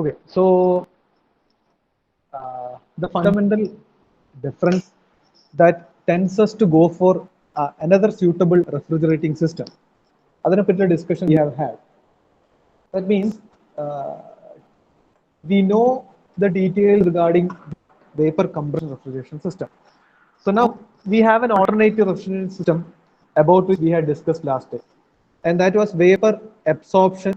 Okay, so the fundamental difference that tends us to go for another suitable refrigerating system. That's a discussion we have had. That means we know the details regarding vapor compression refrigeration system. So now we have an alternative refrigeration system about which we had discussed last time, and that was vapor absorption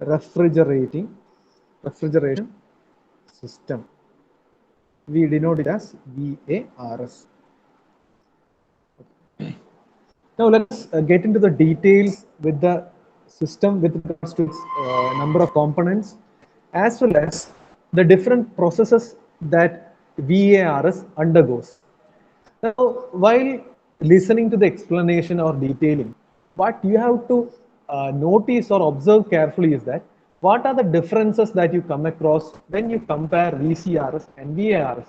refrigeration system. We denote it as VARS. Now let's get into the details with the system with regards to its number of components, as well as the different processes that VARS undergoes. Now, while listening to the explanation or detailing, what you have to notice or observe carefully is that what are the differences that you come across when you compare VCRS and VARS?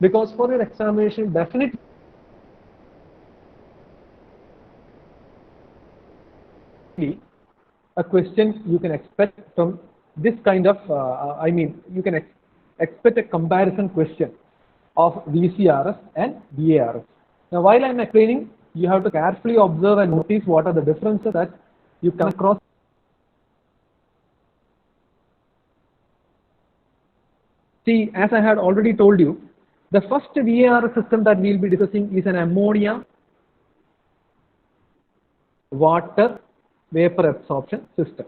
Because for your examination, definitely a question you can expect from this kind of, you can expect a comparison question of VCRS and VARS. Now, while I'm explaining, you have to carefully observe and notice what are the differences that you come across. See, as I had already told you, the first VARS system that we'll be discussing is an ammonia water vapor absorption system.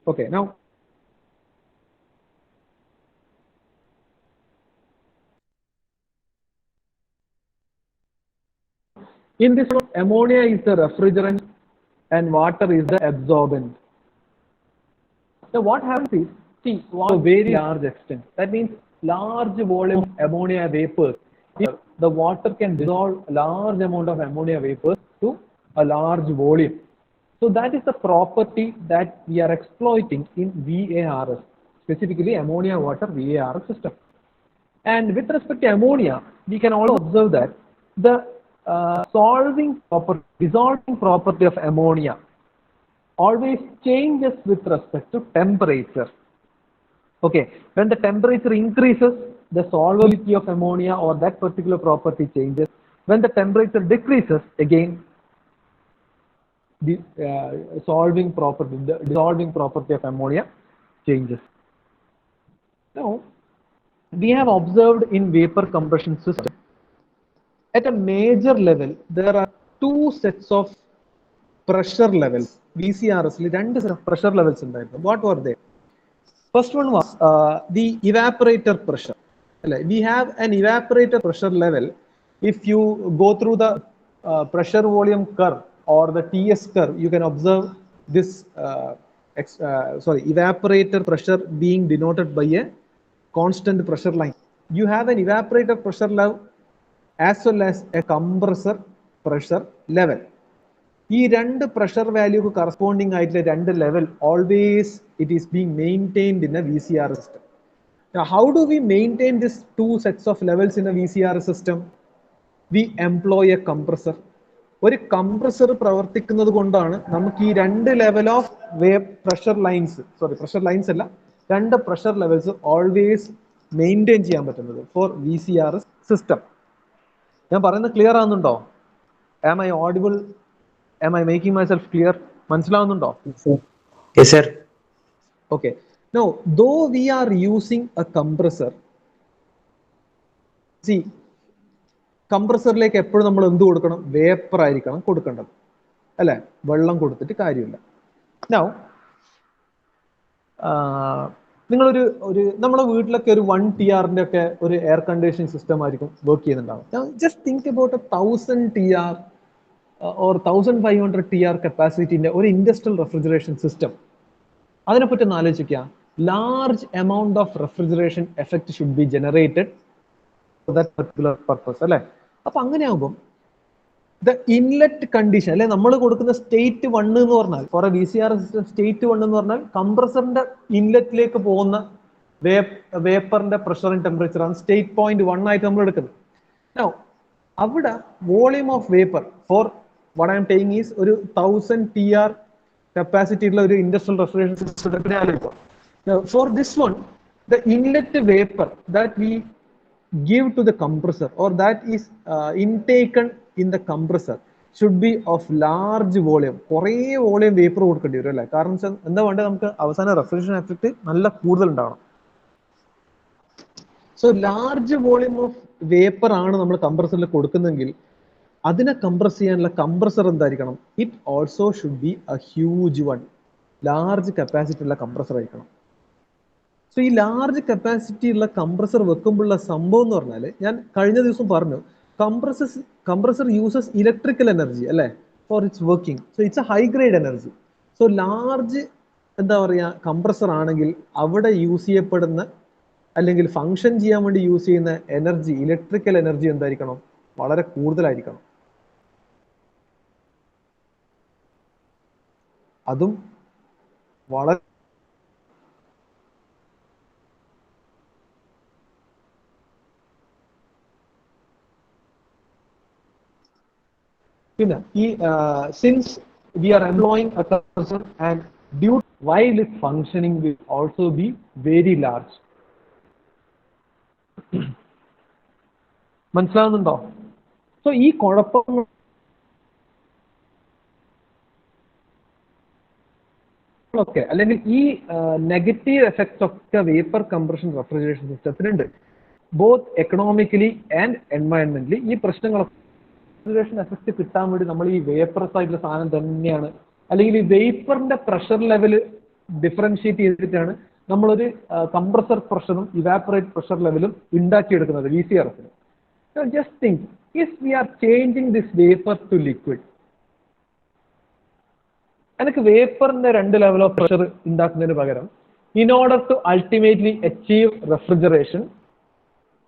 Okay, now in this one, ammonia is the refrigerant and water is the absorbent. So what happens is, see, to a very large extent, that means large volume of ammonia vapor. The water can dissolve a large amount of ammonia vapor to a large volume. So that is the property that we are exploiting in VARS, specifically ammonia water VARS system. And with respect to ammonia, we can also observe that the dissolving property of ammonia always changes with respect to temperature. Okay, when the temperature increases, the solvability of ammonia or that particular property changes. When the temperature decreases, again, the dissolving property of ammonia changes. Now, we have observed in vapor compression system, at a major level, there are two sets of pressure levels. VCRS, two sets of pressure levels. What were they? First one was the evaporator pressure. We have an evaporator pressure level. If you go through the pressure volume curve or the TS curve, you can observe this evaporator pressure being denoted by a constant pressure line. You have an evaporator pressure level as well as a compressor pressure level. These two pressure value corresponding level, always it is being maintained in a VCR system. Now, how do we maintain these two sets of levels in a VCR system? We employ a compressor. ഒരു compressor പ്രവർത്തിക്കുന്നത് കൊണ്ടാണ് നമുക്ക് ഈ രണ്ട് level of pressure lines അല്ല, രണ്ട് pressure levels always maintain ചെയ്യാൻ പറ്റുന്നത് ഫോർ VCR സിസ്റ്റം. ഞാൻ പറയുന്നത് ക്ലിയർ ആവുന്നുണ്ടോ? Am I audible? Am I making myself clear? മനസ്സിലാവുന്നുണ്ടോ? Yes, sir. Okay. Now, though we are using a compressor, see, കംപ്രസറിലേക്ക് എപ്പോഴും നമ്മൾ എന്ത് കൊടുക്കണം? വേപ്പർ ആയിരിക്കണം കൊടുക്കേണ്ടത്, അല്ലെ? വെള്ളം കൊടുത്തിട്ട് കാര്യമില്ല. നൗ നിങ്ങളൊരു നമ്മുടെ വീട്ടിലൊക്കെ ഒരു 1 TR ഒക്കെ ഒരു എയർ കണ്ടീഷനിങ് സിസ്റ്റം ആയിരിക്കും വർക്ക് ചെയ്യുന്നുണ്ടാവും. Just think about 1000 TR or 1500 TR കപ്പാസിറ്റിന്റെ ഒരു ഇൻഡസ്ട്രിയൽ റെഫ്രിജറേഷൻ സിസ്റ്റം. അതിനെപ്പറ്റി ഒന്ന് ആലോചിക്കുക. Large amount of refrigeration effect should be generated for that particular purpose, അല്ലെ? അപ്പൊ അങ്ങനെയാകുമ്പോൾ ദ ഇൻലെറ്റ് കണ്ടീഷൻ, അല്ലെ, നമ്മൾ കൊടുക്കുന്ന സ്റ്റേറ്റ് 1 എന്ന് പറഞ്ഞാൽ, for a VCR system state 1 എന്ന് പറഞ്ഞാൽ കംപ്രസറിന്റെ ഇൻലെറ്റിലേക്ക് പോകുന്ന വേപ്പറിന്റെ പ്രഷർ ആൻഡ് ടെമ്പറേച്ചർ ആണ് സ്റ്റേറ്റ് പോയിന്റ് 1 ആയിട്ട് നമ്മൾ എടുക്കുന്നത്. അവിടെ volume of vapour for what I am saying is ഒരു 1000 TR capacity ഉള്ള ഒരു industrial refrigeration system. Now, for this one, the inlet vapor that we give to the compressor or that is intaken in the compressor should be of large volume. കുറേ volume vapour കൊടുക്കേണ്ടി വരും അല്ലേ? കാരണം എന്താ വേണ്ടത്, നമുക്ക് അവസാന റെഫ്രിജറേഷൻ എഫക്ട് നല്ല കൂടുതൽ ഉണ്ടാവണം. So large volume of vapour ആണ് നമ്മൾ കംപ്രസറിൽ കൊടുക്കുന്നെങ്കിൽ അതിനെ കംപ്രസ് ചെയ്യാനുള്ള കംപ്രസർ എന്തായിരിക്കണം? It also should be a huge one, large capacity ഉള്ള കംപ്രസർ ആയിരിക്കണം. സോ ഈ ലാർജ് കപ്പാസിറ്റി ഉള്ള കംപ്രസർ വെക്കുമ്പോഴുള്ള സംഭവം എന്ന് പറഞ്ഞാൽ, ഞാൻ കഴിഞ്ഞ ദിവസം പറഞ്ഞു, കംപ്രസർ യൂസസ് ഇലക്ട്രിക്കൽ എനർജി അല്ലേ for its working. So it's a high grade energy. So large എന്താ പറയുക കംപ്രസർ ആണെങ്കിൽ അവിടെ യൂസ് ചെയ്യപ്പെടുന്ന അല്ലെങ്കിൽ ഫങ്ഷൻ ചെയ്യാൻ വേണ്ടി യൂസ് ചെയ്യുന്ന എനർജി, ഇലക്ട്രിക്കൽ എനർജി എന്തായിരിക്കണം? വളരെ കൂടുതലായിരിക്കണം. അതും വളരെ പിന്നെ ഈ since we are employing a compressor and due while its functioning will also be very large. മനസ്സിലാവുന്നുണ്ടോ? സോ ഈ കുഴപ്പം ഒക്കെ അല്ലെങ്കിൽ ഈ നെഗറ്റീവ് എഫക്ട്സ് ഒക്കെ വേപ്പർ കംപ്രഷൻ റെഫ്രിജറേഷൻ സിസ്റ്റത്തിനുണ്ട്, ബോത്ത് എക്കണോമിക്കലി ആൻഡ് എൻവയൺമെന്റലി. ഈ പ്രശ്നങ്ങളൊക്കെ റെഫ്രിജറേഷൻ എഫക്ട് കിട്ടാൻ വേണ്ടി നമ്മൾ ഈ വേപ്പറസ് ആയിട്ടുള്ള സാധനം തന്നെയാണ്, അല്ലെങ്കിൽ ഈ വേപ്പറിന്റെ പ്രഷർ ലെവൽ ഡിഫറൻഷിയേറ്റ് ചെയ്തിട്ടാണ് നമ്മളൊരു കംപ്രസർ പ്രഷറും ഇവാപ്പറേറ്റ് പ്രഷർ ലെവലും ഉണ്ടാക്കിയെടുക്കുന്നത് VCRS. Just think if we are changing this vapour to liquid, എനിക്ക് വേപ്പറിന്റെ 2 ലെവൽ ഓഫ് പ്രഷർ ഉണ്ടാക്കുന്നതിന് പകരം in order to ultimately achieve refrigeration,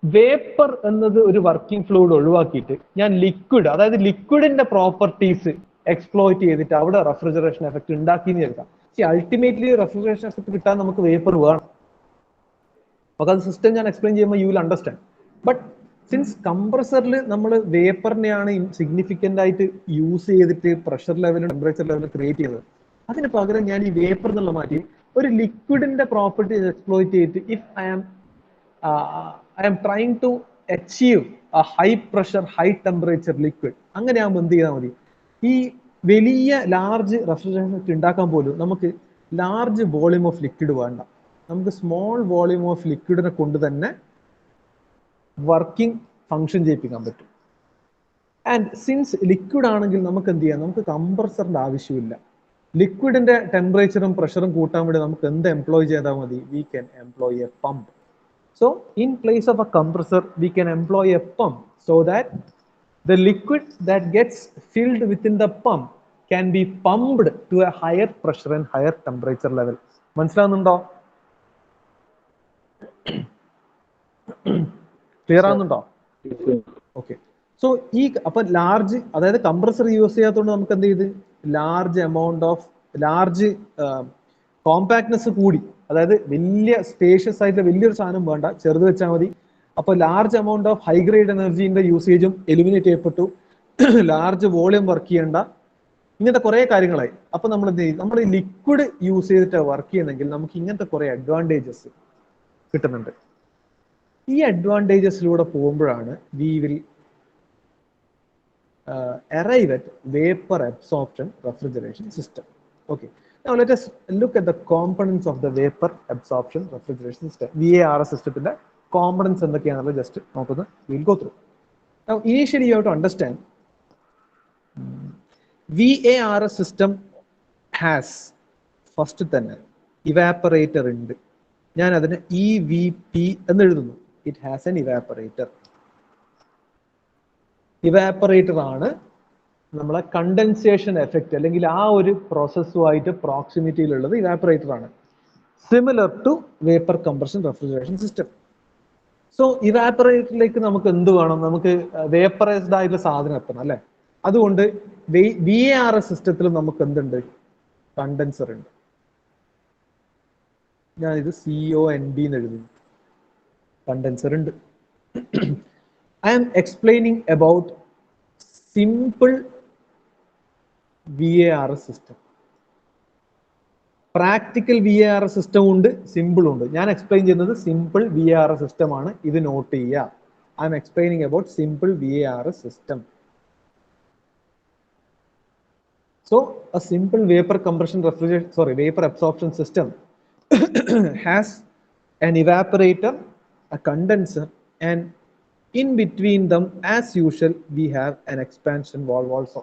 vapour എന്നത് ഒരു വർക്കിംഗ് ഫ്ലൂയിഡ് ഒഴിവാക്കിയിട്ട് ഞാൻ ലിക്വിഡ്, അതായത് ലിക്വിഡിന്റെ പ്രോപ്പർട്ടീസ് എക്സ്പ്ലോയിറ്റ് ചെയ്തിട്ട് അവിടെ റെഫ്രിജറേഷൻ എഫക്ട് ഉണ്ടാക്കിയെന്ന് കേൾക്കാം. അൾട്ടിമേറ്റ്ലി റെഫ്രിജറേഷൻ എഫക്ട് കിട്ടാൻ നമുക്ക് വേപ്പർ വേണം. അപ്പൊ അത് സിസ്റ്റം ഞാൻ എക്സ്പ്ലെയിൻ ചെയ്യുമ്പോൾ you will understand. But since കംപ്രസറിൽ നമ്മൾ വേപ്പറിനെയാണ് സിഗ്നിഫിക്കന്റ് ആയിട്ട് യൂസ് ചെയ്തിട്ട് പ്രഷർ ലെവലും ടെമ്പറേച്ചർ ലെവലും ക്രിയേറ്റ് ചെയ്തത്, അതിന് പകരം ഞാൻ ഈ വേപ്പർ എന്നുള്ള മാറ്റി ഒരു ലിക്വിഡിന്റെ പ്രോപ്പർട്ടീസ് എക്സ്പ്ലോയിറ്റ് ചെയ്തിട്ട് if I am trying to achieve a high pressure, high temperature liquid, അങ്ങനെയാകുമ്പോൾ എന്ത് ചെയ്താൽ മതി, ഈ വലിയ ലാർജ് റെഫ്രിജറേഷൻ ഉണ്ടാക്കാൻ പോലും നമുക്ക് ലാർജ് വോളിയം ഓഫ് ലിക്വിഡ് വേണ്ട, നമുക്ക് സ്മോൾ വോളിയം ഓഫ് ലിക്വിഡിനെ കൊണ്ട് തന്നെ വർക്കിംഗ് ഫങ്ഷൻ ചെയ്യിപ്പിക്കാൻ പറ്റും. ആൻഡ് സിൻസ് ലിക്വിഡ് ആണെങ്കിൽ നമുക്ക് എന്ത് ചെയ്യാം, നമുക്ക് കംപ്രസറിന്റെ ആവശ്യമില്ല. ലിക്വിഡിന്റെ ടെമ്പറേച്ചറും പ്രഷറും കൂട്ടാൻ വേണ്ടി നമുക്ക് എന്ത് എംപ്ലോയ് ചെയ്താൽ മതി, we can employ A pump. So in place of a compressor, we can employ a pump so that the liquid that gets filled within the pump can be pumped to a higher pressure and higher temperature level. മനസ്സിലാവുന്നുണ്ടോ? Clear ആവുന്നുണ്ടോ? Okay. So ഈ അപ്പൊ large, അതായത് compressor use ചെയ്യാത്തതുകൊണ്ട് നമുക്ക് എന്ത് ചെയ്ത് large amount of large compactness കൂടി, അതായത് വലിയ സ്പേഷ്യസ് ആയിട്ടുള്ള വലിയൊരു സാധനം വേണ്ട, ചെറുത് വെച്ചാൽ മതി. അപ്പൊ large amount of high grade എനർജീന്റെ യൂസേജും എലിമിനേറ്റ് ചെയ്യപ്പെട്ടു, ലാർജ് വോളിയം വർക്ക് ചെയ്യേണ്ട, ഇങ്ങനത്തെ കുറെ കാര്യങ്ങളായി. അപ്പൊ നമ്മൾ എന്ത് ചെയ്യും, നമ്മൾ ഈ ലിക്വിഡ് യൂസ് ചെയ്തിട്ട് വർക്ക് ചെയ്യുന്നെങ്കിൽ നമുക്ക് ഇങ്ങനത്തെ കുറെ അഡ്വാൻറ്റേജസ് കിട്ടുന്നുണ്ട്. ഈ അഡ്വാൻറ്റേജസിലൂടെ പോകുമ്പോഴാണ് we will arrive at vapor absorption refrigeration system. Okay. Now let us look at the components of the vapor absorption refrigeration system. VARS systemത്തിന്റെ components എന്തൊക്കെയാണെന്ന് just നോക്കുന്നു. We will go through. Now initially you have to understand VARS system has first തന്നെ evaporator ഉണ്ട്. ഞാൻ അതിന് EVP എന്ന് എഴുതുന്നു. It has an evaporator. Evaporator ആണ് നമ്മളെ കണ്ടൻസേഷൻ എഫക്റ്റ് അല്ലെങ്കിൽ ആ ഒരു പ്രോസസ്സുമായിട്ട് പ്രോക്സിമിറ്റിയിലുള്ളത് ഇവാപ്പറേറ്റർ ആണ്. Similar to vapour compression refrigeration system. So ഇവാപ്പറേറ്ററിലേക്ക് നമുക്ക് എന്ത് വേണം, നമുക്ക് വേപ്പറൈസ്ഡ് ആയിട്ടുള്ള സാധനം എത്തണം അല്ലെ. അതുകൊണ്ട് VARS സിസ്റ്റത്തിൽ നമുക്ക് എന്തുണ്ട്, കണ്ടൻസർ ഉണ്ട്. ഞാൻ ഇത് COND എന്ന് എഴുതുന്നു, കണ്ടൻസർ ഉണ്ട്. I am explaining about simple VARS system. Practical VARS system ഉണ്ട്, simple ഉണ്ട്. ഞാൻ explain ചെയ്യുന്നത് simple VARS system ആണ്. ഇത് നോട്ട് ചെയ്യുക. I am explaining about simple VARS system. So a simple vapor compression refrigeration, vapor absorption system has an evaporator, a condenser, and in between them, as usual, we have an expansion valve also.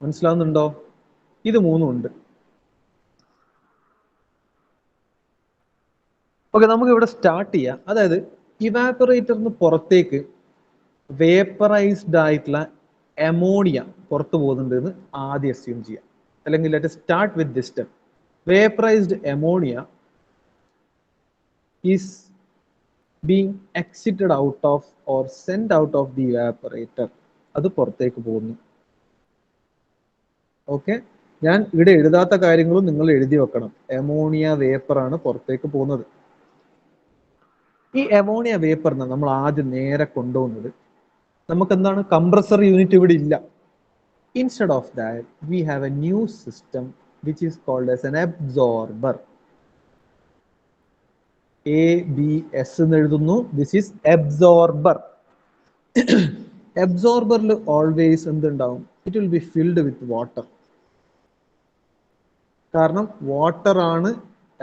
മനസ്സിലാവുന്നുണ്ടോ? ഇത് മൂന്നും ഉണ്ട്. Okay, നമുക്ക് ഇവിടെ start ചെയ്യാം. അതായത് ഇവാപ്പറേറ്ററിന് പുറത്തേക്ക് vaporised ആയിട്ടുള്ള അമോണിയ പുറത്തു പോകുന്നുണ്ട് എന്ന് ആദ്യം അസ്യൂം ചെയ്യാം. അല്ലെങ്കിൽ let start with this step. Vaporised ammonia is being exited out of or sent out of the evaporator. അത് പുറത്തേക്ക് പോകുന്നു. ഓക്കെ, ഞാൻ ഇവിടെ എഴുതാത്ത കാര്യങ്ങളും നിങ്ങൾ എഴുതി വെക്കണം. അമോണിയ വേപ്പർ ആണ് പുറത്തേക്ക് പോകുന്നത്. ഈ അമോണിയ വേപ്പറിനെ നമ്മൾ ആദ്യം നേരെ കൊണ്ടുപോകുന്നത്, നമുക്ക് എന്താണ്, കംപ്രസർ യൂണിറ്റ് ഇവിടെ ഇല്ല. Instead of that we have a new system which is called as an absorber. ABS എന്ന് എഴുതുന്നു. This is absorber. അബ്സോർബറിൽ ഓൾവേസ് എന്തുണ്ടാവും? It will be filled with water. കാരണം വാട്ടർ ആണ്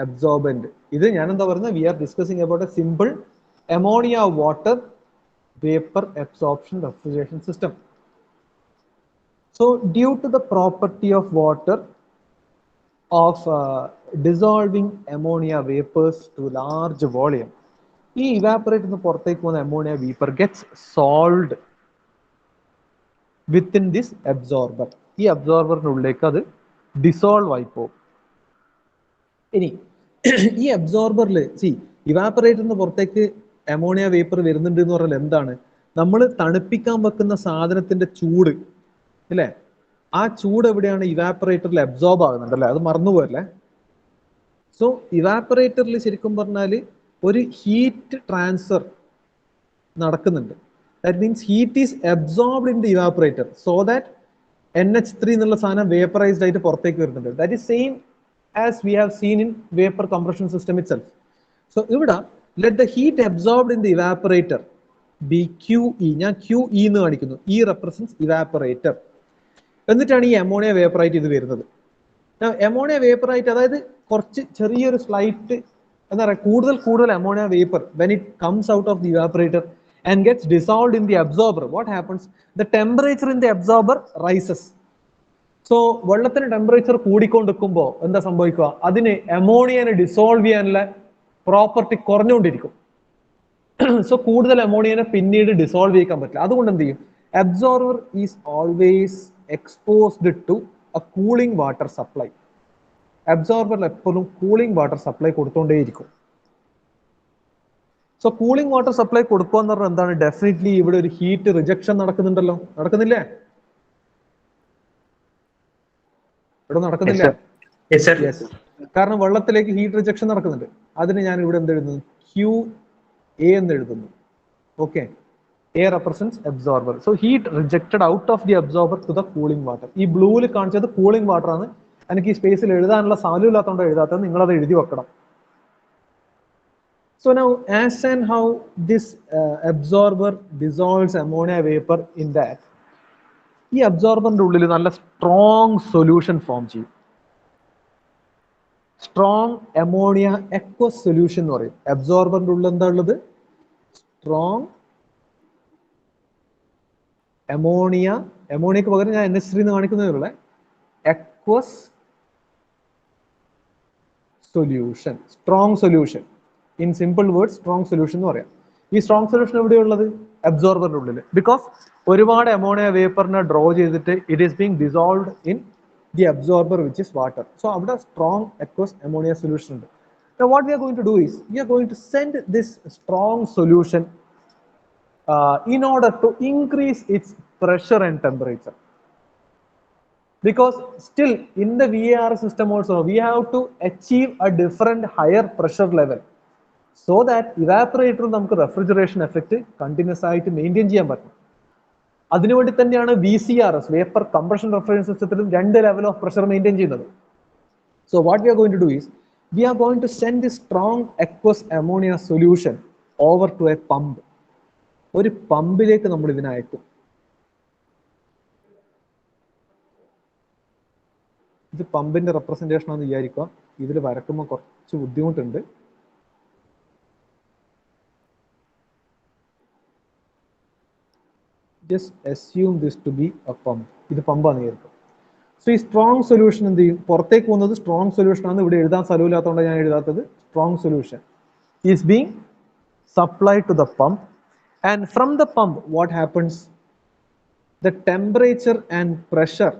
അബ്സോർബന്റ്. ഇത് ഞാൻ എന്താ പറയുന്നത്, we are discussing about a simple ammonia water vapour absorption refrigeration system. So due to the property of water of dissolving ammonia vapors to large volume, ഈ evaporate ന്ന് പുറത്തേക്ക് പോകുന്ന ammonia vapor gets solved within this absorber. ഈ അബ്സോർബറിനുള്ളിലേക്ക് അത് dissolve ആയി പോകും. ഇനി ഈ അബ്സോർബറിൽ ഇവാപ്പറേറ്റർ ന്ന് പുറത്തേക്ക് അമോണിയ വേപ്പർ വരുന്നുണ്ട് എന്ന് പറഞ്ഞാൽ എന്താണ്? നമ്മൾ തണുപ്പിക്കാൻ വെക്കുന്ന സാധനത്തിന്റെ ചൂട് അല്ലേ, ആ ചൂട് എവിടെയാണ്? ഇവാപ്പറേറ്ററിൽ അബ്സോർബ് ആകുന്നുണ്ട് അല്ലേ, അത് മറന്നുപോയല്ലേ. സോ ഇവാപ്പറേറ്ററിൽ ശരിക്കും പറഞ്ഞാൽ ഒരു ഹീറ്റ് ട്രാൻസ്ഫർ നടക്കുന്നുണ്ട്. That means heat is absorbed in the evaporator so that NH3 എന്നുള്ള സാധനം വേപ്പറൈസ്ഡ് ആയിട്ട് പുറത്തേക്ക് വരുന്നുണ്ട്. That is same as we have seen in vapour compression system itself. So ഇവിടെ let the heat absorbed in the evaporator be QE. ഞാൻ QE എന്ന് കാണിക്കുന്നു. E represents evaporator. എന്നിട്ടാണ് ഈ അമോണിയ വേപ്പറായിട്ട് ഇത് വരുന്നത്. അമോണിയ വേപ്പറായിട്ട്, അതായത് കുറച്ച് ചെറിയൊരു സ്ലൈറ്റ് എന്താ പറയുക, കൂടുതൽ ammonia vapour when it comes out of the evaporator and gets dissolved in the absorber, what happens? The temperature in the absorber rises. So വെള്ളത്തിന് ടെമ്പറേച്ചർ കൂടിക്കൊണ്ടിരിക്കുമ്പോൾ എന്താ സംഭവിക്കുക? അതിന് അമോണിയനെ ഡിസോൾവ് ചെയ്യാനുള്ള പ്രോപ്പർട്ടി കുറഞ്ഞുകൊണ്ടിരിക്കും. സോ കൂടുതൽ അമോണിയനെ പിന്നീട് ഡിസോൾവ് ചെയ്യിക്കാൻ പറ്റില്ല. അതുകൊണ്ട് എന്ത് ചെയ്യും? Absorber is always exposed to a cooling water supply. അബ്സോർബറിൽ എപ്പോഴും കൂളിംഗ് വാട്ടർ സപ്ലൈ കൊടുത്തോണ്ടേയിരിക്കും. സോ കൂളിംഗ് വാട്ടർ സപ്ലൈ കൊടുക്കുക എന്ന് പറഞ്ഞാൽ എന്താണ്? ഡെഫിനറ്റ്ലി ഇവിടെ ഒരു ഹീറ്റ് റിജക്ഷൻ നടക്കുന്നുണ്ടല്ലോ, നടക്കുന്നില്ലേ? ഇവിടെ നടക്കുന്നില്ല? കാരണം വെള്ളത്തിലേക്ക് ഹീറ്റ് റിജക്ഷൻ നടക്കുന്നുണ്ട്. അതിന് ഞാൻ ഇവിടെ എന്ത് എഴുതുന്നു? QA എന്ന് എഴുതുന്നു. Okay, A represents absorber. So heat rejected out of the absorber to the cooling water. ഈ ബ്ലൂവിൽ കാണിച്ചത് കൂളിംഗ് വാട്ടർ ആണ്. എനിക്ക് ഈ സ്പേസിൽ എഴുതാനുള്ള സാധ്യത ഇല്ലാത്തതുകൊണ്ട് എഴുതാത്തത്, നിങ്ങളത് എഴുതി വെക്കണം. So now as and how this absorber dissolves ammonia vapor in that, ഈ അബ്സോർബറിന്റെ ഉള്ളിൽ നല്ല സ്ട്രോങ് സൊല്യൂഷൻ ഫോം ചെയ്യും. സ്ട്രോങ് അമോണിയ എക്വസ് സൊല്യൂഷൻ എന്ന് പറയും. അബ്സോർബറിന്റെ ഉള്ളിൽ എന്താ ഉള്ളത്? സ്ട്രോങ് അമോണിയക്ക് പകരം ഞാൻ NH3 എന്ന് കാണിക്കുന്നതിലുള്ള aqueous solution, strong solution. In simple words, strong solution എന്ന് പറയാം. ഈ സ്ട്രോങ് സൊല്യൂഷൻ എവിടെയുള്ളത്? അബ്സോർബറിന്റെ ഉള്ളിൽ. ബിക്കോസ് ഒരുപാട് അമോണിയ വേപ്പറിനെ ഡ്രോ ചെയ്തിട്ട് it is being dissolved in the absorber which is water. So അവിടെ സ്ട്രോങ് aqueous അമോണിയ സൊല്യൂഷൻ ഉണ്ട്. Now what we are going to do is we are going to send this strong solution in order to increase its pressure and temperature. Because still in the VAR system also we have to achieve a different higher pressure level so that evaporator നമുക്ക് refrigeration effect continuous ആയിട്ട് maintain ചെയ്യാൻ പറ്റും. അതിനുവേണ്ടി തന്നെയാണ് VCRS, vapour compression refrigeration സിസ്റ്റത്തിലും 2 level of pressure maintain ചെയ്യുന്നത്. So what we are going to do is, we are going to send this strong aqueous ammonia solution over to a pump. ഒരു പമ്പിലേക്ക് നമ്മൾ ഇതിനെ അയക്കും. ഇത് പമ്പിന്റെ റെപ്രസെന്റേഷൻ ആണെന്ന് വിചാരിക്കുക. ഇതിൽ വരക്കുമ്പോൾ കുറച്ച് ബുദ്ധിമുട്ടുണ്ട്. Just assume this to be a pump. ഇത് പമ്പാണ് വിചാരിക്കുക. സോ ഈ സ്ട്രോങ് സൊല്യൂഷൻ എന്ത് ചെയ്യും? പുറത്തേക്ക് പോകുന്നത് സ്ട്രോങ് സൊല്യൂഷൻ ആണ്. ഇവിടെ എഴുതാൻ സ്ഥലമില്ലാത്തതുകൊണ്ട് ഞാൻ എഴുതാത്തത്. Strong solution is being supplied to the pump, and from the pump what happens? The temperature and pressure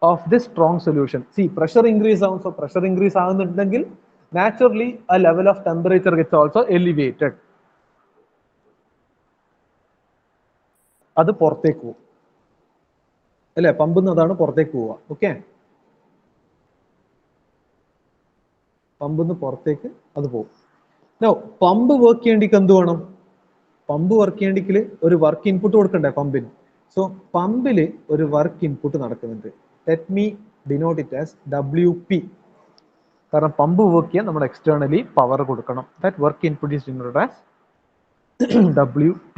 of this strong solution, see, pressure increase down, so pressure increase ആകുന്നുണ്ടെങ്കിൽ naturally a level of temperature gets also elevated. അത് പുറത്തേക്ക് പോകും അല്ലേ? പമ്പിൽ അതാണ് പുറത്തേക്ക് പോവുക. Okay, പമ്പിൽ നിന്ന് പുറത്തേക്ക് അത് പോകും. നോ, പമ്പ് വർക്ക് ചെയ്യേണ്ടിക്ക് എന്ത് വേണം? പമ്പ് വർക്ക് ചെയ്യേണ്ടിക്ക് ഒരു വർക്ക് ഇൻപുട്ട് കൊടുക്കണ്ടേ പമ്പിന്? സോ പമ്പിൽ ഒരു വർക്ക് ഇൻപുട്ട് നടക്കുന്നുണ്ട്. Let me denote it as WP. കാരണം പമ്പ് വർക്ക് ചെയ്യാൻ നമ്മൾ എക്സ്റ്റേണലി പവർ കൊടുക്കണം. That work input is denoted as WP.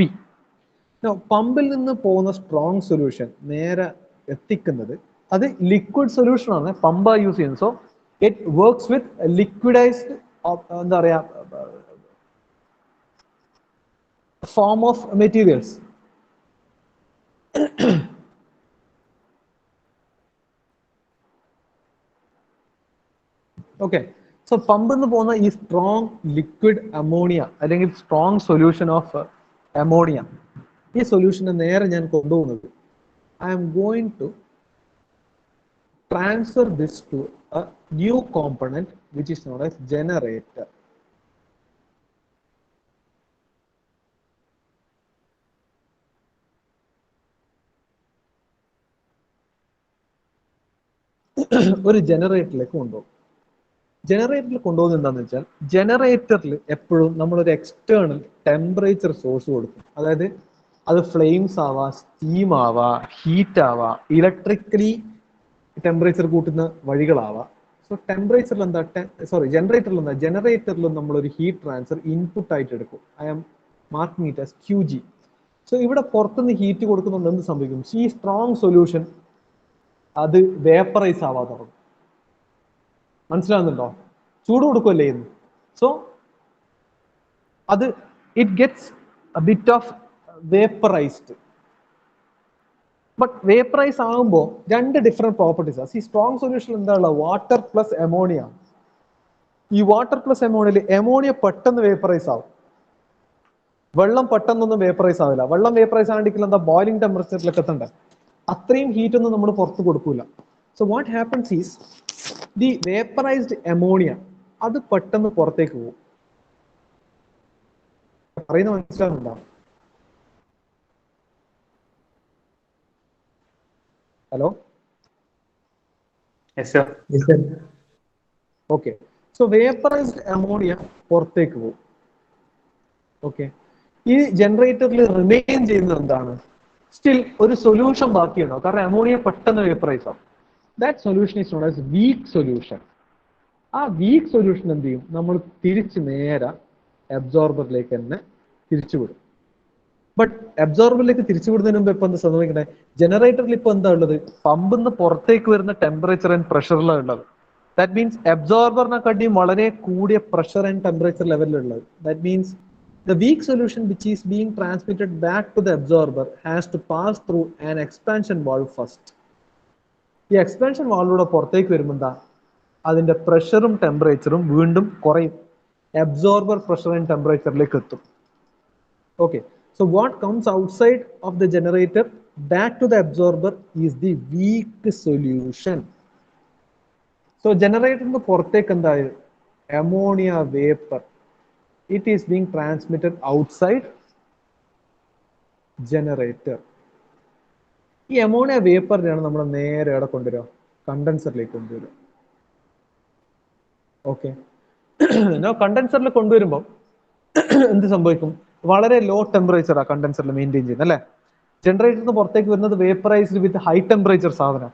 No, പമ്പിൽ നിന്ന് പോകുന്ന സ്ട്രോങ് സൊല്യൂഷൻ നേരെ എത്തിക്കുന്നത് അത് ലിക്വിഡ് സൊല്യൂഷൻ ആണ്. പമ്പ് യൂസ് ചെയ്യുന്നത്. So it works with liquidised എന്താ പറയാ form of materials. Okay, so പമ്പിൽ നിന്ന് പോകുന്ന ഈ സ്ട്രോങ് ലിക്വിഡ് അമോണിയ അല്ലെങ്കിൽ സ്ട്രോങ് സൊല്യൂഷൻ ഓഫ് അമോണിയ, ഈ സൊല്യൂഷനെ നേരെ ഞാൻ കൊണ്ടുപോകുന്നത്, I am going to transfer this to a new component which is known as generator. ഒരു ജനറേറ്ററിലേക്ക് കൊണ്ടുപോകും. ജനറേറ്ററിൽ കൊണ്ടുപോകുന്നത് എന്താണെന്ന് വെച്ചാൽ, ജനറേറ്ററിൽ എപ്പോഴും നമ്മളൊരു എക്സ്റ്റേണൽ ടെമ്പറേച്ചർ സോഴ്സ് കൊടുക്കും. അതായത് അത് ഫ്ലെയിംസ് ആവാം, സ്റ്റീം ആവാം, ഹീറ്റ് ആവാം, ഇലക്ട്രിക്കലി ടെമ്പറേച്ചർ കൂട്ടുന്ന വഴികളാവാം. സോ ടെമ്പറേച്ചറിൽ എന്താ, ജനറേറ്ററിൽ നമ്മളൊരു ഹീറ്റ് ട്രാൻസ്ഫർ ഇൻപുട്ട് ആയിട്ട് എടുക്കും. I am marking it as QG. So ഇവിടെ പുറത്തുനിന്ന് ഹീറ്റ് കൊടുക്കുന്നുണ്ട്. എന്ത് സംഭവിക്കും? ഈ സ്ട്രോങ് സൊല്യൂഷൻ അത് വേപ്പറൈസ് ആവാൻ തുടങ്ങും. മനസ്സിലാവുന്നുണ്ടോ? ചൂട് കൊടുക്കുമല്ലേ ഇന്ന്. സോ അത് it gets a bit of vaporised. But vaporise ആകുമ്പോൾ 2 ഡിഫറെന്റ് പ്രോപ്പർട്ടീസ്. ഈ സ്ട്രോങ് സൊല്യൂഷൻ എന്താ ഉള്ളത്? Water plus ammonia. ഈ വാട്ടർ പ്ലസ് അമോണിയയിൽ അമോണിയ പെട്ടെന്ന് വേപ്പറൈസ് ആവും. വെള്ളം പെട്ടെന്നൊന്നും വേപ്പറൈസ് ആവില്ല. വെള്ളം വേപ്പറൈസ് ആണെങ്കിൽ എന്താ, ബോയിലിംഗ് ടെമ്പറേച്ചറിലേക്ക് എത്തണ്ടേ? അത്രയും ഹീറ്റ് ഒന്നും നമ്മൾ പുറത്ത് കൊടുക്കൂല. So what happens is, the vaporised ammonia അത് പെട്ടെന്ന് പുറത്തേക്ക് പോകും. പറയുന്നത് മനസ്സിലാവുന്നുണ്ടോ? Hello? Okay, so vaporised ammonia പുറത്തേക്ക് പോകും. ഓക്കെ, ഈ ജനറേറ്ററിൽ റിമെയിൻ ചെയ്യുന്നത് എന്താണ്? സ്റ്റിൽ ഒരു സൊല്യൂഷൻ ബാക്കിയുണ്ടോ? കാരണം അമോണിയ പെട്ടെന്ന് വേപ്പറൈസ് ആവും. That solution is known as weak solution. ആ വീക്ക് സൊല്യൂഷൻ എന്ത് ചെയ്യും? നമ്മൾ തിരിച്ച് നേരെ അബ്സോർബറിലേക്ക് തന്നെ തിരിച്ചുവിടും. ബട്ട് അബ്സോർബറിലേക്ക് തിരിച്ചുവിടുന്നതിന് മുമ്പ് ഇപ്പൊ എന്താ സംഭവിക്കണേ? ജനറേറ്ററിൽ ഇപ്പൊ എന്താ ഉള്ളത്? പമ്പിൽ നിന്ന് പുറത്തേക്ക് വരുന്ന ടെമ്പറേച്ചർ ആൻഡ് പ്രഷറിലാണ് ഉള്ളത്. ദാറ്റ് മീൻസ് അബ്സോർബറിനെക്കാട്ടിയും വളരെ കൂടിയ പ്രഷർ ആൻഡ് ടെമ്പറേച്ചർ ലെവലിലുള്ളത്. That means the weak solution which is being transmitted back to the absorber has to pass through an expansion valve first. ഈ എക്സ്പാൻഷൻ വാൾവിലൂടെ പുറത്തേക്ക് വരുമ്പോൾ എന്താ, അതിന്റെ പ്രഷറും ടെമ്പറേച്ചറും വീണ്ടും കുറയും. അബ്സോർബർ പ്രഷർ ആൻഡ് ടെമ്പറേച്ചറിലേക്ക് എത്തും. Okay, so what comes outside of the generator back to the absorber is the weak solution. So ജനറേറ്ററിന് പുറത്തേക്ക് എന്തായത്? Ammonia vapour. It is being transmitted outside generator. ഈ അമോണിയ വേപ്പറിനെയാണ് നമ്മൾ നേരെ അവിടെ കൊണ്ടുവരിക, കണ്ടൻസറിലേക്ക് കൊണ്ടുവരിക. ഓക്കെ, കണ്ടൻസറിൽ കൊണ്ടുവരുമ്പോൾ എന്ത് സംഭവിക്കും? വളരെ ലോ ടെമ്പറേച്ചറാണ് കണ്ടൻസറിൽ മെയിൻറ്റെയിൻ ചെയ്യുന്നത് അല്ലേ? ജനറേറ്ററിൽ നിന്ന് പുറത്തേക്ക് വരുന്നത് വേപ്പറൈസ്ഡ് വിത്ത് ഹൈ ടെമ്പറേച്ചർ സാധനം.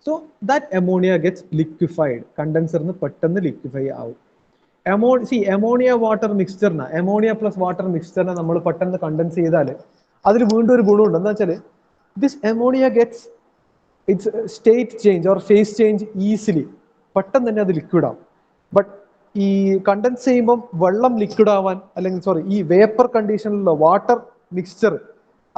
So that ammonia gets liquefied. കണ്ടൻസറിന് പെട്ടെന്ന് ലിക്വിഫൈ ആവും. അമോണിയ വാട്ടർ മിക്സ്ചറിന്, അമോണിയ പ്ലസ് വാട്ടർ മിക്സ്ചറിനെ നമ്മൾ പെട്ടെന്ന് കണ്ടൻസ് ചെയ്താൽ അതിൽ വീണ്ടും ഒരു ഗുണമുണ്ട്. എന്താ വെച്ചാൽ this ammonia gets it's state change or phase change easily. പെട്ടെന്ന് തന്നെ അത് ലിക്വിഡ് ആവും. ബട്ട് ഈ കണ്ടൻസ് ചെയ്യുമ്പോൾ വെള്ളം ലിക്വിഡ് ആവാൻ, അല്ലെങ്കിൽ ഈ വേപ്പർ കണ്ടീഷനിലുള്ള വാട്ടർ മിക്സ്ചർ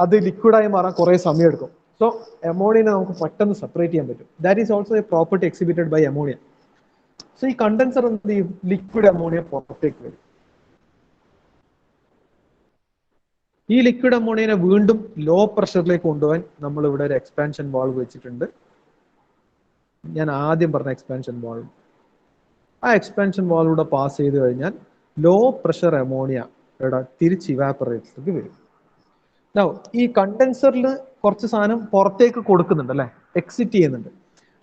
അത് ലിക്വിഡായി മാറാൻ കുറെ സമയം എടുക്കും. സോ അമോണിയനെ നമുക്ക് പെട്ടെന്ന് സെപ്പറേറ്റ് ചെയ്യാൻ പറ്റും. That is also a property exhibited by ammonia. So ഈ കണ്ടൻസർ എന്ത് ചെയ്യും? ലിക്വിഡ് അമോണിയ പുറത്തേക്ക് വരും. ഈ ലിക്വിഡ് അമോണിയനെ വീണ്ടും ലോ പ്രഷറിലേക്ക് കൊണ്ടുപോകാൻ നമ്മൾ ഇവിടെ ഒരു എക്സ്പാൻഷൻ വാൾവ് വെച്ചിട്ടുണ്ട്. ഞാൻ ആദ്യം പറഞ്ഞ എക്സ്പാൻഷൻ വാൾവ്. ആ എക്സ്പാൻഷൻ വാൾവിലൂടെ പാസ് ചെയ്ത് കഴിഞ്ഞാൽ ലോ പ്രഷർ അമോണിയ ഇവിടെ തിരിച്ച് ഇവാപ്പറേറ്ററിലേക്ക് വരും. ഈ കണ്ടൻസറിൽ കുറച്ച് സാധനം പുറത്തേക്ക് കൊടുക്കുന്നുണ്ട് അല്ലെ, എക്സിറ്റ് ചെയ്യുന്നുണ്ട്.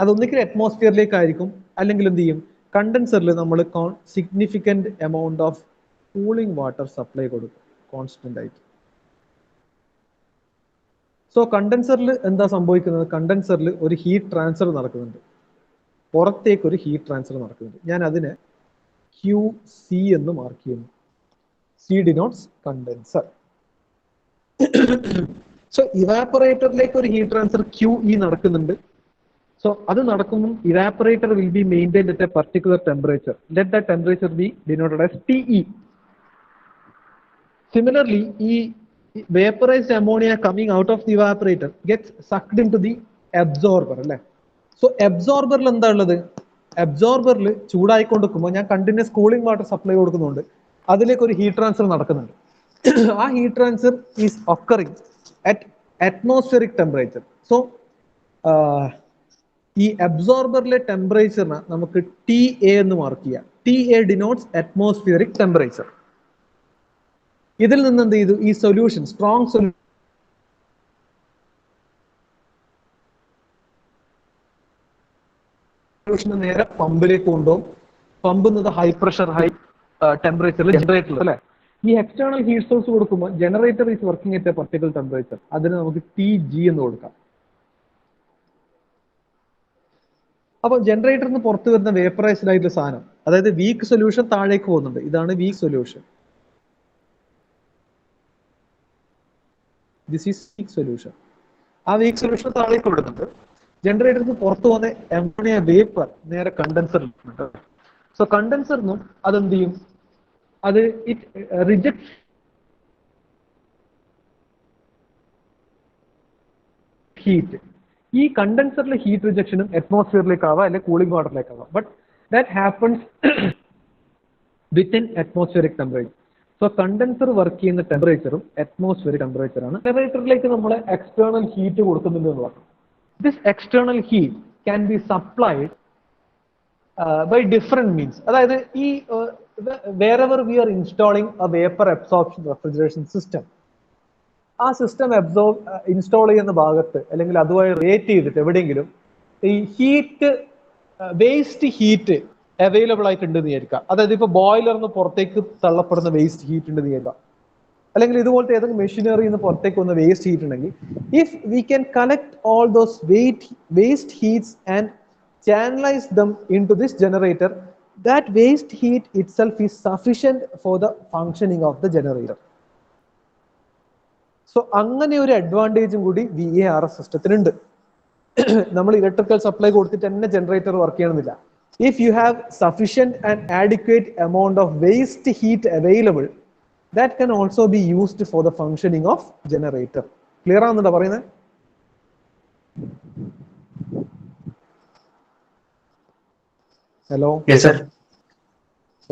അതൊന്നിക്കൽ അറ്റ്മോസ്ഫിയറിലേക്ക് ആയിരിക്കും, അല്ലെങ്കിൽ എന്ത് ചെയ്യും, കണ്ടൻസറിൽ നമ്മൾ significant amount of cooling water supply കൊടുക്കും കോൺസ്റ്റന്റ് ആയിട്ട്. സോ കണ്ടൻസറിൽ എന്താ സംഭവിക്കുന്നത്? കണ്ടൻസറിൽ ഒരു ഹീറ്റ് ട്രാൻസ്ഫർ നടക്കുന്നുണ്ട്, പുറത്തേക്ക് ഒരു ഹീറ്റ് ട്രാൻസ്ഫർ നടക്കുന്നുണ്ട്. ഞാൻ അതിനെ QC എന്ന് മാർക്ക് ചെയ്യുന്നു. C denotes condenser. സോ ഇവാപ്പറേറ്ററിലേക്ക് ഒരു ഹീറ്റ് ട്രാൻസ്ഫർ QE നടക്കുന്നുണ്ട്. സോ അത് നടക്കുമ്പോൾ evaporator will be maintained at A particular temperature. Let that temperature B denoted as TE. Similarly, vaporized ammonia coming out of the evaporator gets sucked into the absorber അല്ലേ. So അബ്സോർബറിൽ എന്താ ഉള്ളത്? അബ്സോർബറിൽ ചൂടായിക്കൊണ്ടിരിക്കുമ്പോൾ ഞാൻ continuous cooling water supply കൊടുക്കുന്നുണ്ട്, അതിലേക്ക് ഒരു heat transfer നടക്കുന്നുണ്ട്. ആ heat transfer is occurring at atmospheric temperature. So ഈ അബ്സോർബറിലെ ടെമ്പറേച്ചറിനെ നമുക്ക് TA എന്ന് മാർക്ക് ചെയ്യാം. TA denotes atmospheric temperature. ഇതിൽ നിന്ന് എന്ത് ചെയ്തു? ഈ സൊല്യൂഷൻ, സ്ട്രോങ് സൊല്യൂഷൻ നേരെ പമ്പിലേക്ക് കൊണ്ടുപോകും. പമ്പ് എന്നത് ഹൈ പ്രഷർ ഹൈ ടെമ്പറേച്ചറിൽ ജനറേറ്റർ അല്ലെ. ഈ എക്സ്റ്റേണൽ ഹീറ്റ് സോഴ്സ് കൊടുക്കുമ്പോൾ generator is working at A particular temperature. അതിന് നമുക്ക് TG എന്ന് കൊടുക്കാം. അപ്പൊ ജനറേറ്ററിൽ നിന്ന് പുറത്തു വരുന്ന വേപ്പറൈസ്ഡ് ആയിട്ടുള്ള സാധനം, അതായത് വീക്ക് സൊല്യൂഷൻ താഴേക്ക് പോകുന്നുണ്ട്. ഇതാണ് weak solution. This is weak solution. ആ വീക്ക് സൊല്യൂഷൻ താഴേക്ക് വിടുന്നുണ്ട്. ജനറേറ്ററിൽ നിന്ന് പുറത്തു പോകുന്ന അമോണിയ വേപ്പർ നേരെ കണ്ടൻസറിലുണ്ട്. സോ കണ്ടൻസറിനും അതെന്ത് ചെയ്യും? അത് ഇറ്റ് റിജക്ട് ഹീറ്റ്. ഈ കണ്ടൻസറിലെ ഹീറ്റ് റിജക്ഷനും അറ്റ്മോസ്ഫിയറിലേക്ക് ആവാം, അല്ലെങ്കിൽ കൂളിംഗ് വാട്ടറിലേക്ക് ആവാം. But that happens within atmospheric temperature. So condenser work ചെയ്യുന്ന ടെമ്പറേച്ചറും അറ്റ്മോസ്ഫിയറിക് ടെമ്പറേച്ചറാണ്. ജനറേറ്ററിലേക്ക് നമ്മൾ എക്സ്റ്റേണൽ ഹീറ്റ് കൊടുക്കുന്നുണ്ട് എന്ന് പറഞ്ഞു. This external heat can be supplied by different means. അതായത് ഈ wherever we are installing a vapor absorption refrigeration system, ആ സിസ്റ്റം ഇൻസ്റ്റാൾ ചെയ്യുന്ന ഭാഗത്ത് അല്ലെങ്കിൽ അതുമായി റേറ്റ് ചെയ്തിട്ട് എവിടെയെങ്കിലും ഈ ഹീറ്റ് വേസ്റ്റ് ഹീറ്റ് അവൈലബിൾ ആയിട്ടുണ്ടെന്ന് വിചാരിക്കുക. അതായത് ഇപ്പൊ ബോയിലറിന് പുറത്തേക്ക് തള്ളപ്പെടുന്ന വേസ്റ്റ് ഹീറ്റ് ഉണ്ടെന്ന് വിചാരിക്കുക, അല്ലെങ്കിൽ ഇതുപോലത്തെ ഏതെങ്കിലും മെഷീനറിയിൽ നിന്ന് പുറത്തേക്ക് വന്ന വേസ്റ്റ് ഹീറ്റ് ഉണ്ടെങ്കിൽ, if we can collect all those waste heats and channelize them into this generator, that waste heat itself is sufficient for the functioning of the generator. So അങ്ങനെ ഒരു അഡ്വാൻറ്റേജും കൂടി VARS സിസ്റ്റത്തിനുണ്ട്. നമ്മൾ ഇലക്ട്രിക്കൽ സപ്ലൈ കൊടുത്തിട്ട് തന്നെ generator work ചെയ്യണമെന്നില്ല. If you have sufficient and adequate amount of waste heat available, that can also be used for the functioning of generator. Clear ആവുന്നുണ്ടോ പറയുന്നത്? Hello.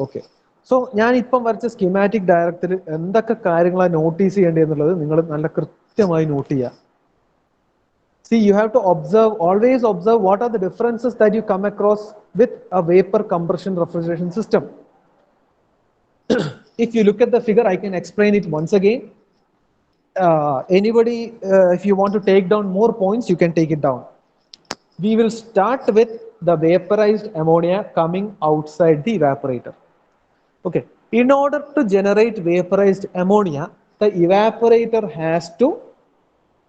Okay. So ഞാൻ ഇപ്പം വരച്ച സ്കീമാറ്റിക് ഡയറക്ടറിൽ എന്തൊക്കെ കാര്യങ്ങളാണ് നോട്ടീസ് ചെയ്യേണ്ടതെന്നുള്ളത് നിങ്ങൾ നല്ല കൃത്യമായി നോട്ട് ചെയ്യുക. See, you have to always observe what are the differences that you come across with a vapor compression refrigeration system. If you look at the figure, I can explain it once again. Anybody, if you want to take down more points, you can take it down. We will start with the vaporized ammonia coming outside the evaporator. Okay. In order to generate vaporized ammonia, the evaporator has to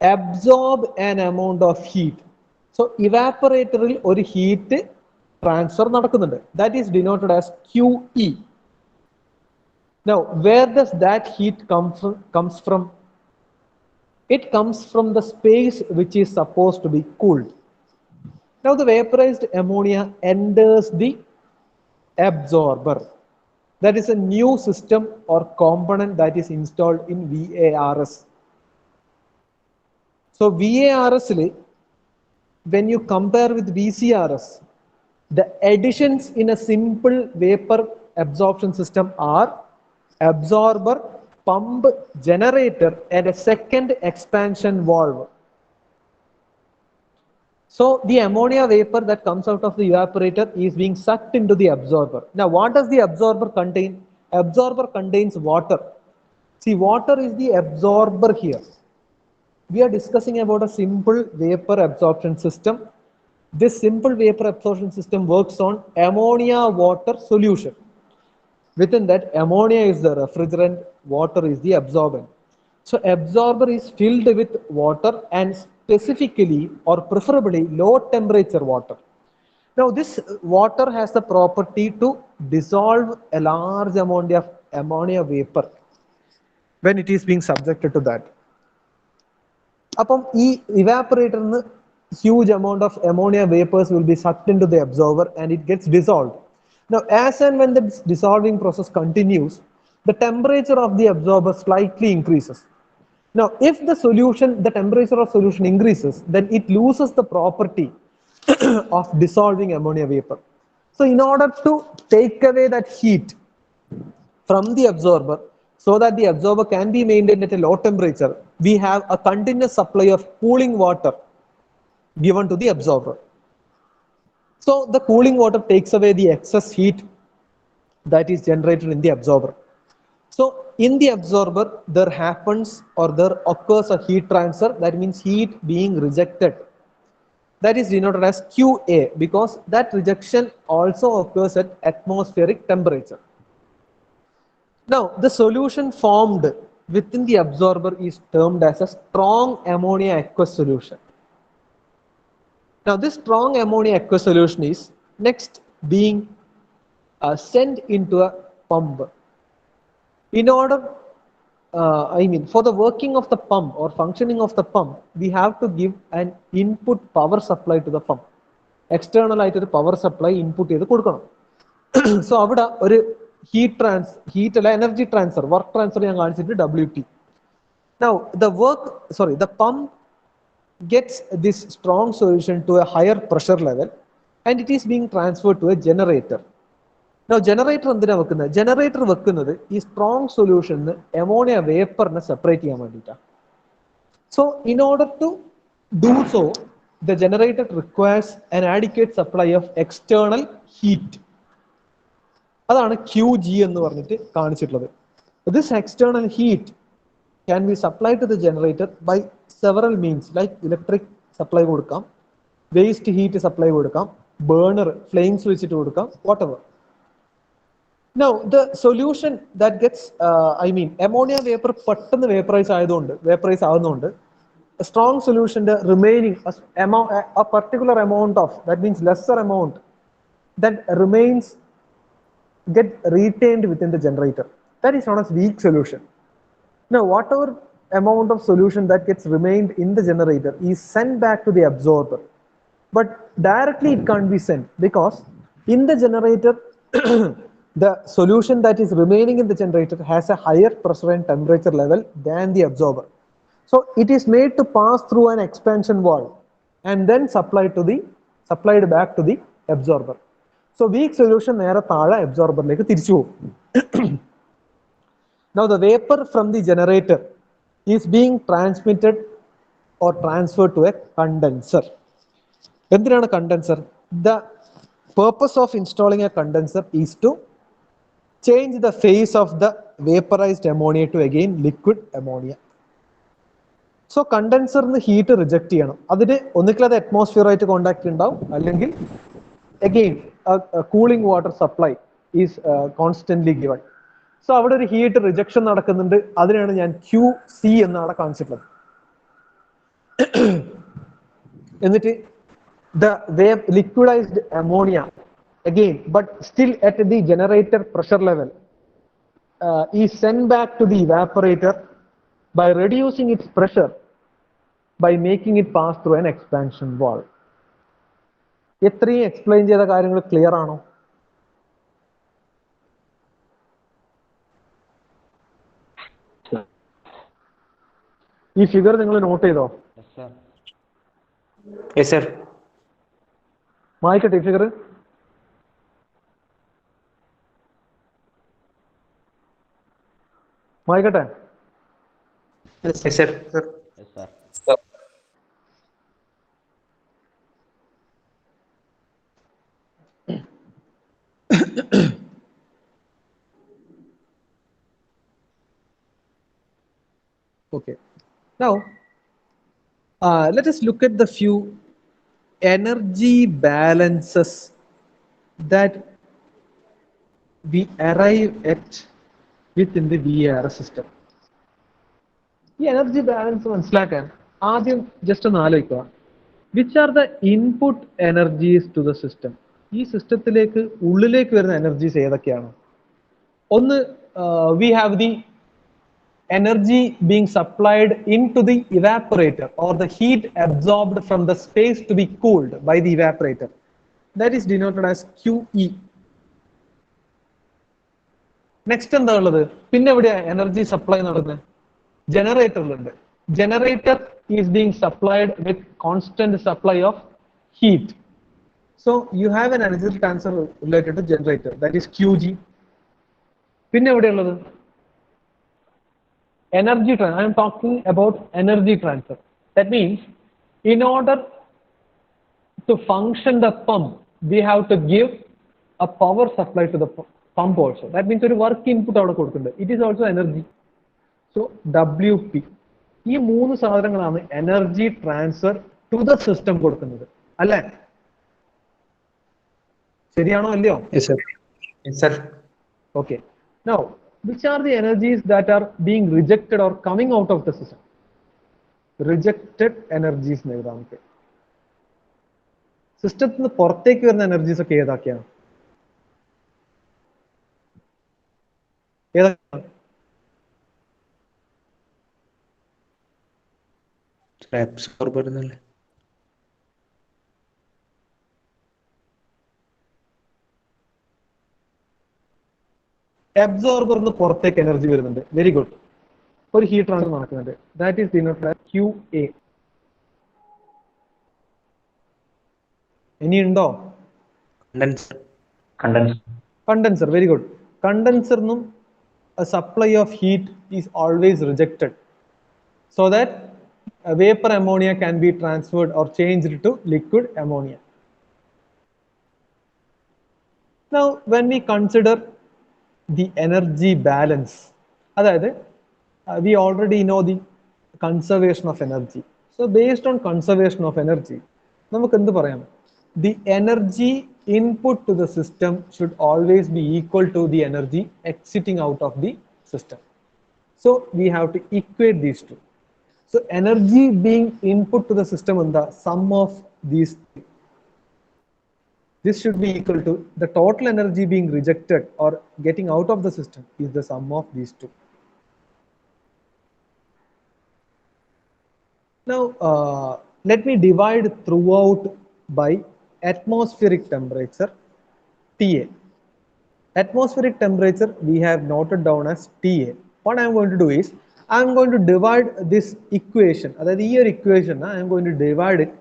absorb an amount of heat. So evaporator or heat transfer നടക്കുന്നുണ്ട്. That is denoted as QE. Now, where does that heat comes from? It comes from the space which is supposed to be cooled. Now, the vaporized ammonia enters the absorber. That is a new system or component that is installed in VARS. So, VARS, when you compare with VCRS, the additions in a simple vapor absorption system are absorber, pump, generator, and a second expansion valve. So the ammonia vapor that comes out of the evaporator is being sucked into the absorber. Now, what does the absorber contain? Absorber contains water. See, water is the absorber here. We are discussing about a simple vapor absorption system. This simple vapor absorption system works on ammonia water solution. Within that, ammonia is the refrigerant, water is the absorbent. So absorber is filled with water and specifically or preferably low temperature water. Now this water has the property to dissolve a large amount of ammonia vapor when it is being subjected to that. Upon evaporator, huge amount of ammonia vapors will be sucked into the absorber and it gets dissolved. Now, as and when the dissolving process continues, the temperature of the absorber slightly increases. Now, if the temperature of solution increases, then it loses the property of dissolving ammonia vapor. So, in order to take away that heat from the absorber, so that the absorber can be maintained at a low temperature, we have a continuous supply of cooling water given to the absorber. So the cooling water takes away the excess heat that is generated in the absorber. So in the absorber, there happens or there occurs a heat transfer. That means heat being rejected. That is denoted as QA because that rejection also occurs at atmospheric temperature. Now, the solution formed within the absorber is termed as a strong ammonia aqueous solution. Now, this strong ammonia aqueous solution is next being sent into a pump. In order, for the working of the pump or functioning of the pump, we have to give an input power supply to the pump. External power supply input ചെയ്ത് കൊടുക്കണം. So അവിടെ ഒരു heat energy transfer, work transfer ഞാൻ കാണിച്ചിട്ട് WT. Now the pump gets this strong solution to a higher pressure level and it is being transferred to a generator. Now generator എന്തിനാ വെക്കുന്നത്? Generator വെക്കുന്നത് ഈ strong solution ammonia vapor separate ചെയ്യാൻ വേണ്ടിയിട്ടാണ്. So in order to do so, the generator requires an adequate supply of external heat. അതാണ് QG എന്ന് പറഞ്ഞിട്ട് കാണിച്ചിട്ടുള്ളത്. This external heat can be supplied to the generator by several means like electric supply കൊടുക്കാം, waste heat supply കൊടുക്കാം, burner flames വെച്ചിട്ട് കൊടുക്കാം, whatever. Now the solution that gets ammonia vapor പെട്ടെന്ന് vaporize ആകുന്നതുകൊണ്ട് a strong solution remaining a particular amount of, that means lesser amount that remains get retained within the generator. That is known as weak solution. Now, whatever amount of solution that gets remained in the generator is sent back to the absorber. But directly it can't be sent because in the generator, the solution that is remaining in the generator has a higher pressure and temperature level than the absorber. So it is made to pass through an expansion valve and then supplied back to the absorber. So weak solution നേരെ താഴെ absorberലേക്ക് തിരിച്ചു പോകും. Now the vapor from the generator is being transmitted or transferred to a condenser. എന്തിനാണ് condenser? The purpose of installing a condenser is to change the phase of the vaporized ammonia to again liquid ammonia. So condenser heat reject ചെയ്യണം. അതിന് ഒന്നുകിൽ അത് atmosphere ആയിട്ട് contact ഉണ്ടാവും, അല്ലെങ്കിൽ again a cooling water supply is constantly given. So അവിടെ ഒരു heat rejection നടക്കുന്നുണ്ട്. അതിനാണ് ഞാൻ QC എന്നാണ് കാണിച്ചിട്ടുള്ളത്. എന്നിട്ട് they have liquidized ammonia again, but still at the generator pressure level, is sent back to the evaporator by reducing its pressure by making it pass through an expansion valve. ഇത്രയും explain ചെയ്ത കാര്യങ്ങൾ clear ആണോ? ഈ figure നിങ്ങൾ not ചെയ്തോ? Yes sir. വായിക്കട്ടെ ഈ figure. വായിക്കട്ടെ? Yes sir. Yes, sir. Okay. Now, let us look at the few energy balances that we arrive at within the VARS system. ഈ എനർജി ബാലൻസ് മനസ്സിലാക്കാൻ ആദ്യം ജസ്റ്റ് ഒന്ന് ആലോചിക്കുക. Which are the input energies to the system? ഈ സിസ്റ്റത്തിലേക്ക് ഉള്ളിലേക്ക് വരുന്ന energies ഏതൊക്കെയാണ്? ഒന്ന്, we have the energy being supplied into the evaporator or the heat absorbed from the space to be cooled by the evaporator. That is denoted as QE. Next എന്താ ഉള്ളത്? പിന്നെ എവിടെയാ എനർജി സപ്ലൈ നടക്കുന്നത്? ജനറേറ്ററിലുണ്ട്. Generator is being supplied with constant supply of heat. So you have an energy transfer related to generator, that is QG. പിന്നെ എവിടെയുള്ളത്? Energy transfer. I am talking about energy transfer. That means in order to function the pump, we have to give a power supply to the pump also. That means ഒരു work input അവിടെ കൊടുക്കുന്നുണ്ട്. It is also energy. So WP. ഈ മൂന്ന് സാധനങ്ങളാണ് energy transfer to the system കൊടുക്കുന്നത്, അല്ലേ? ശരിയാണോ അല്ലയോ? Yes sir. Yes sir. Okay. Now, which are the energies that are being rejected or coming out of the system? Rejected energies എന്ന് എഴുതാം നമുക്ക്. സിസ്റ്റത്തിൽ നിന്ന് പുറത്തേക്ക് വരുന്ന എനർജീസ് ഒക്കെ ഏതൊക്കെയാണ്? ഏതൊക്കെയാണ്? Absorber എന്നല്ലേ? അബ്സോർബറിന് പുറത്തേക്ക് എനർജി വരുന്നുണ്ട്. Very good. ഒരു ഹീറ്റ് ട്രാൻസ്ഫർ നടക്കുന്നുണ്ട്. That is denoted as QA. ഇനിയുണ്ടോ? കണ്ടൻസർ. Very good. കണ്ടൻസറിനും a supply of heat is always rejected so that vapor ammonia can be transferred or changed to liquid ammonia. Now, when we consider the energy balance, അതായത് we already know the conservation of energy. So based on conservation of energy, നമുക്ക് എന്ത് പറയാം? The energy input to the system should always be equal to the energy exiting out of the system. So we have to equate these two. So energy being input to the system and the sum of these, this should be equal to the total energy being rejected or getting out of the system is the sum of these two. Now, let me divide throughout by atmospheric temperature, TA. Atmospheric temperature we have noted down as TA. What I am going to do is, I am going to divide this equation, that is here equation, I am going to divide it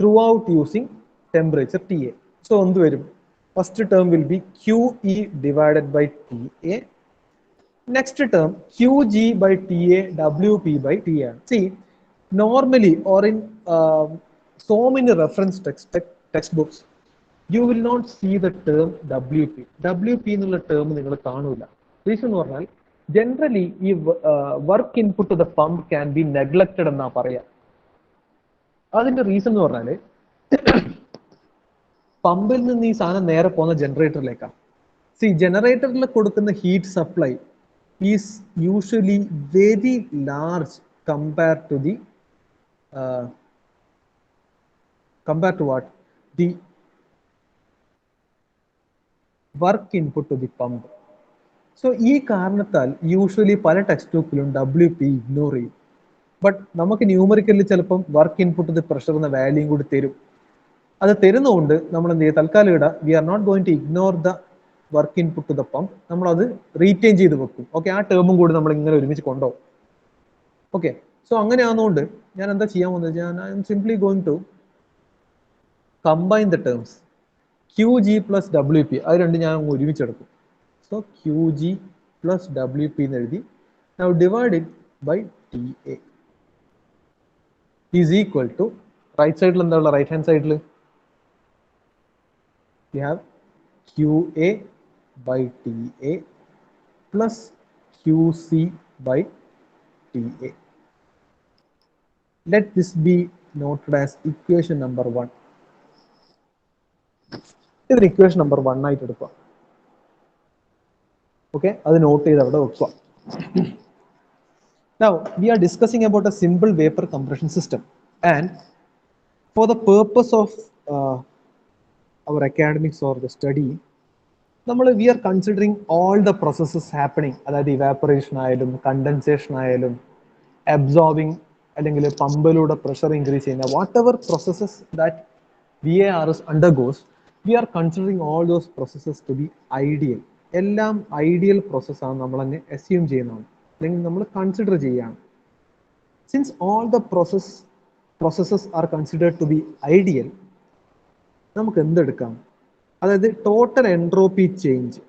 throughout using temperature TA. So, first term will be QE divided by TA. Next term, QG by TA, WP by TA. See, normally or in so many reference textbooks, you will not see the term WP. WP എന്നുള്ള term നിങ്ങൾ കാണൂല. Reason എന്ന് പറഞ്ഞാൽ generally ഈ work input to the pump can be neglected എന്നാ പറയാ. അതിന്റെ reason എന്ന് പറഞ്ഞാൽ പമ്പിൽ നിന്ന് ഈ സാധനം നേരെ പോകുന്ന ജനറേറ്ററിലേക്കാണ്. സി ജനറേറ്ററിൽ കൊടുക്കുന്ന heat supply is usually very large compare to the compared to what? The work input to the pump. So ഈ കാരണത്താൽ യൂഷ്വലി പല ടെക്സ്റ്റ് ബുക്കിലും WP ഇഗ്നോർ ചെയ്യും. ബട്ട് നമുക്ക് ന്യൂമറിക്കലിൽ ചിലപ്പം വർക്ക് ഇൻപുട്ട് ദി പ്രഷർ എന്ന വാല്യൂം കൂടി തരും. അത് തരുന്നതുകൊണ്ട് നമ്മൾ എന്ത് ചെയ്യുക, തൽക്കാലം ഇടാം we are not going to ignore the work input to the pump, നമ്മളത് റീറ്റെയിൻ ചെയ്ത് വെക്കും. ഓക്കെ, ആ ടേമും കൂടി നമ്മൾ ഇങ്ങനെ ഒരുമിച്ച് കൊണ്ടുപോകും. ഓക്കെ, സോ അങ്ങനെയാണെന്നുകൊണ്ട് ഞാൻ എന്താ ചെയ്യാൻ പോകുന്നത് വെച്ചാൽ I'm simply going to combine the terms QG plus WP, അത് രണ്ടും ഞാൻ ഒരുമിച്ചെടുക്കും. സോ QG പ്ലസ് WP എന്ന് എഴുതി. Now divide it by TA is equal to, right സൈഡിൽ എന്താ ഉള്ള, റൈറ്റ് ഹാൻഡ് സൈഡിൽ we have QA by TA plus QC by TA. Let this be noted as equation number 1. ഇതിന് ഇക്വേഷൻ നമ്പർ 1 ആയിട്ട് എടുക്കുക. Okay, അത് നോട്ട് ചെയ്ത് അവിടെ വെക്കുക. Now we are discussing about a simple vapor compression system, and for the purpose of our academics or the study, we are considering all the processes happening, അതായത് evaporation ആയാലും condensation ആയാലും absorbing അല്ലെങ്കിൽ പമ്പിലൂടെ pressure increase ചെയ്യുന്ന whatever processes that VARS undergoes, we are considering all those processes to be ideal. എല്ലാം ideal പ്രോസസ്സാണ് നമ്മൾ തന്നെ assume ചെയ്യുന്നതാണ്, അല്ലെങ്കിൽ നമ്മൾ കൺസിഡർ ചെയ്യുകയാണ്. Since all the processes are considered to be ideal, നമുക്ക് എന്തെടുക്കാം, അതായത് total entropy change.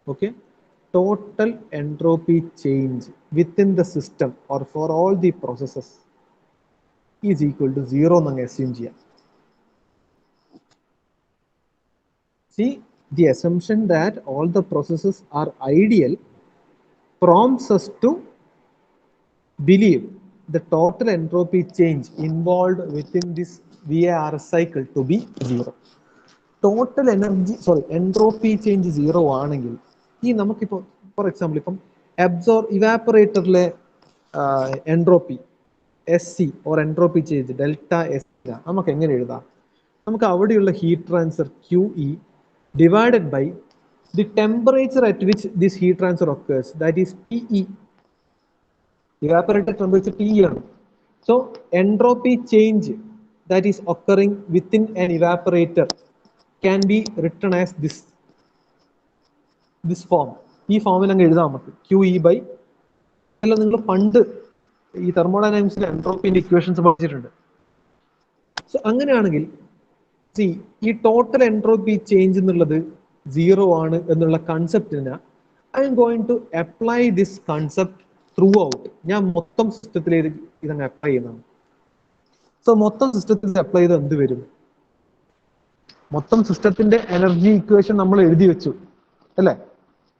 Okay, total entropy change within the system or for all the processes is equal to 0 എന്നങ്ങ് അസ്യൂം ചെയ്യാം. See, the assumption that all the processes are ideal prompts us to believe the total entropy change involved within this VARS cycle to be 0. Total entropy change 0 ആണെങ്കിൽ ഈ നമുക്കിപ്പോൾ for example ഇപ്പം ഇവാപ്പറേറ്ററിലെ entropy SC or entropy change delta S നമുക്ക് എങ്ങനെ എഴുതാം? നമുക്ക് അവിടെയുള്ള heat transfer QE divided by the temperature at which this heat transfer occurs, that is TE. Evaporator temperature TE ആണ്. So entropy change that is occurring within an evaporator can be written as this form. ഈ ഫോമിൽ അങ്ങ് എഴുതാം നമുക്ക് QE by, അല്ല നിങ്ങൾ പണ്ട് ഈ തെർമോഡൈനാമിക്സിലെ എൻട്രോപ്പിന്റെ ഇക്വേഷൻസ് പഠിച്ചിട്ടുണ്ട്. സോ അങ്ങനെയാണെങ്കിൽ ഈ ടോട്ടൽ എൻട്രോപ്പി ചേഞ്ച് എന്നുള്ളത് 0 ആണ് എന്നുള്ള കൺസെപ്റ്റിന് I'm going to apply this concept throughout. ഞാൻ മൊത്തം സിസ്റ്റത്തിൽ ഇതങ്ങ് അപ്ലൈ ചെയ്യുന്നതാണ്. സോ മൊത്തം സിസ്റ്റത്തിൽ അപ്ലൈ ചെയ്ത് എന്ത് വരും? മൊത്തം സിസ്റ്റത്തിന്റെ എനർജി ഇക്വേഷൻ നമ്മൾ എഴുതി വെച്ചു അല്ലേ?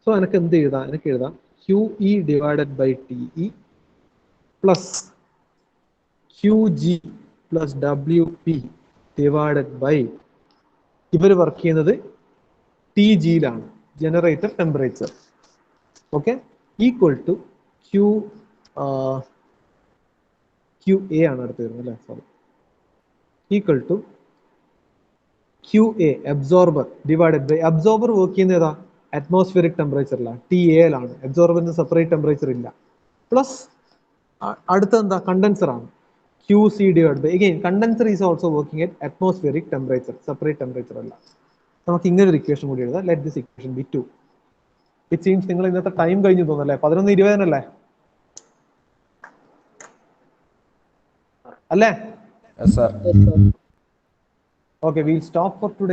സോ എനിക്ക് എന്ത് എഴുതാം? എനിക്ക് എഴുതാം QE divided by TE plus QG plus WP divided by, ഇവർ വർക്ക് ചെയ്യുന്നത് TG-യിലാണ്, generator temperature. Okay, equal to QA ആണ് അടുത്ത് വരുന്നത് അല്ലേ? Sorry, equal to QA absorber divided by, absorber work ചെയ്യുന്ന ഏതാ? അറ്റ്മോസ്ഫിയറിക് ടെമ്പറേച്ചറിലാണ്, TA-യിലാണ്. അബ്സോർബറിന് സെപ്പറേറ്റ് ടെമ്പറേച്ചർ ഇല്ല. പ്ലസ് അടുത്ത എന്താ? കണ്ടൻസർ ആണ്, QC divided by, again condenser is also working at atmospheric temperature, separate temperature അല്ല. നമുക്ക് ഇങ്ങനെ ഒരു ഇക്വേഷൻ കൂടി എഴുതാം. Let this equation be 2. It seems നിങ്ങൾ ഇന്നത്തെ ടൈം കഴിഞ്ഞു തോന്നല്ലേ? 11:20 അല്ലേ? അല്ലേ? Yes, sir. Okay, we'll stop for today.